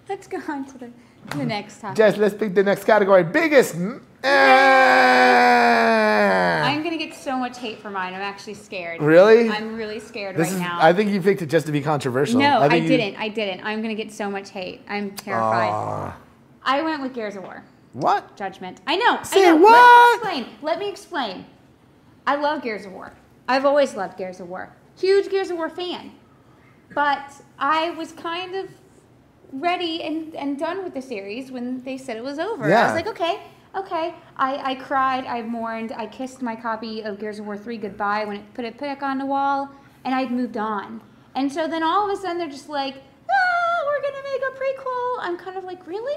Let's go on to the next topic. Jess, let's pick the next category. Biggest. I'm going to get so much hate for mine. I'm actually scared. Really? I'm really scared right now. I think you picked it just to be controversial. No, I didn't. I'm going to get so much hate. I'm terrified. I went with Gears of War. What? Judgment. I know. Say what? Let me explain. I love Gears of War. I've always loved Gears of War. Huge Gears of War fan. But I was kind of ready and done with the series when they said it was over. Yeah. I was like, okay. I cried, I mourned, I kissed my copy of Gears of War 3 goodbye when it put it back on the wall, and I'd moved on. And so then all of a sudden they're just like, we're going to make a prequel. I'm kind of like, really?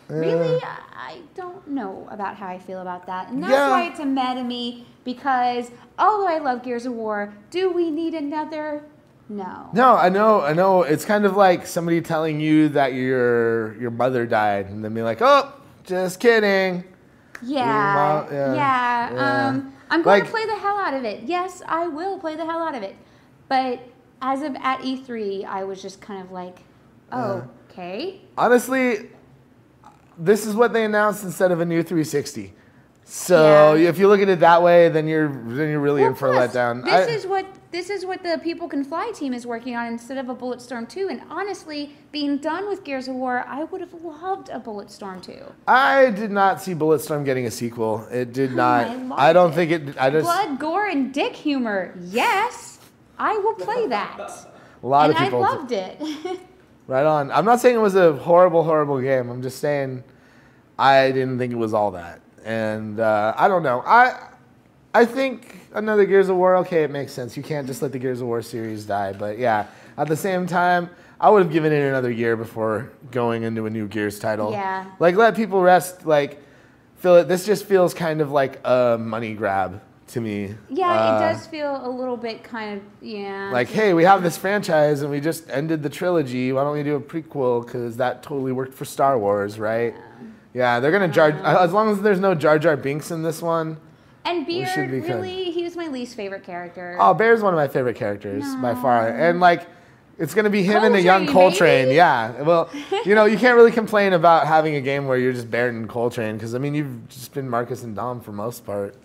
Really? I don't know about how I feel about that. And that's why it's a meh to me, because although I love Gears of War, do we need another? No. No, I know. It's kind of like somebody telling you that your mother died, and then being like, oh, just kidding. Yeah. I'm going to play the hell out of it. Yes, I will play the hell out of it. But as of at E3, I was just kind of like, okay. Honestly, this is what they announced instead of a new 360. So if you look at it that way, then you're really in for a letdown. This is what the People Can Fly team is working on instead of a Bulletstorm 2. And honestly, being done with Gears of War, I would have loved a Bulletstorm 2. I did not see Bulletstorm getting a sequel. It did not. I don't think it. Blood, gore, and dick humor. Yes, I will play that. A lot of people. And I loved it. Right on. I'm not saying it was a horrible, horrible game. I'm just saying I didn't think it was all that. And I don't know. I think another Gears of War, okay, it makes sense. You can't just let the Gears of War series die. But yeah, at the same time, I would have given it another year before going into a new Gears title. Yeah. Like, let people rest. Like, this just feels kind of like a money grab to me. Yeah, it does feel a little bit kind of, Like, hey, we have this franchise and we just ended the trilogy. Why don't we do a prequel? Because that totally worked for Star Wars, right? Yeah, they're going to as long as there's no Jar Jar Binks in this one. And Beard, really, he was my least favorite character. Oh, Bear's one of my favorite characters by far. And, like, it's going to be him and a young Coltrane. Yeah. Well, you can't really complain about having a game where you're just Baird and Coltrane because, I mean, you've just been Marcus and Dom for most part.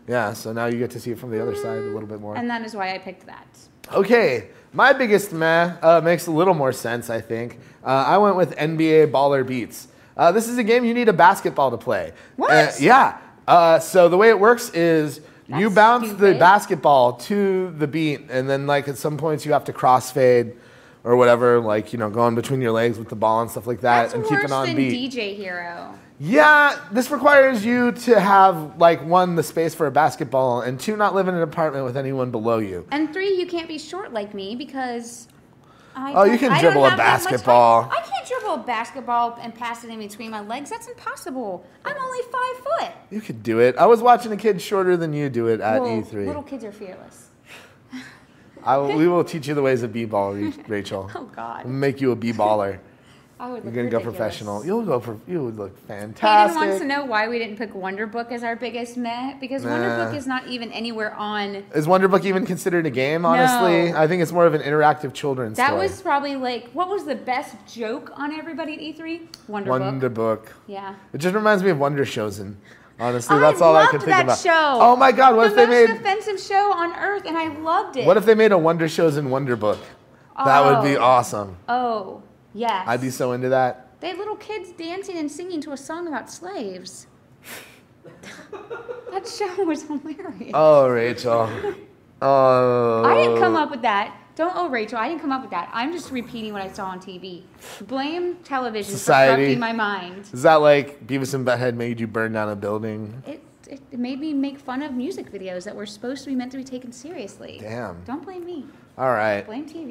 Yeah, so now you get to see it from the other side a little bit more. And that is why I picked that. Okay, my biggest meh makes a little more sense, I think. I went with NBA Baller Beats. This is a game you need a basketball to play. What? Yeah. So the way it works is you bounce the basketball to the beat, and then like at some points you have to crossfade or whatever, like going between your legs with the ball and stuff like that, and keep it on beat. That's worse than DJ Hero. Yeah, this requires you to have, like, 1, the space for a basketball, and 2, not live in an apartment with anyone below you. And 3, you can't be short like me because you can dribble a basketball. I can't dribble a basketball and pass it in between my legs. That's impossible. I'm only 5 foot. You could do it. I was watching a kid shorter than you do it at E3. Little kids are fearless. We will teach you the ways of b-ball, Rachel. Oh, God. We'll make you a b-baller. You're going to go professional. You would look fantastic. Hayden wants to know why we didn't pick Wonder Book as our biggest meh, because Wonder Book is not even anywhere on... Is Wonder Book even considered a game, honestly? No. I think it's more of an interactive children's story. That was probably like, what was the best joke on everybody at E3? Wonder Book. Yeah. It just reminds me of Wonder Chosen. Honestly, that's all I could think about. Show. Oh my God, what if they made... the most offensive show on earth, and I loved it. What if they made a Wonder Chosen Wonder Book? That would be awesome. Oh, yes. I'd be so into that. They had little kids dancing and singing to a song about slaves. That show was hilarious. Oh, Rachel. Oh. I didn't come up with that. Rachel, I didn't come up with that. I'm just repeating what I saw on TV. Blame television for corrupting my mind. Is that like Beavis and Butthead made you burn down a building? It made me make fun of music videos that were supposed to be meant to be taken seriously. Damn. Don't blame me. All right. Blame TV.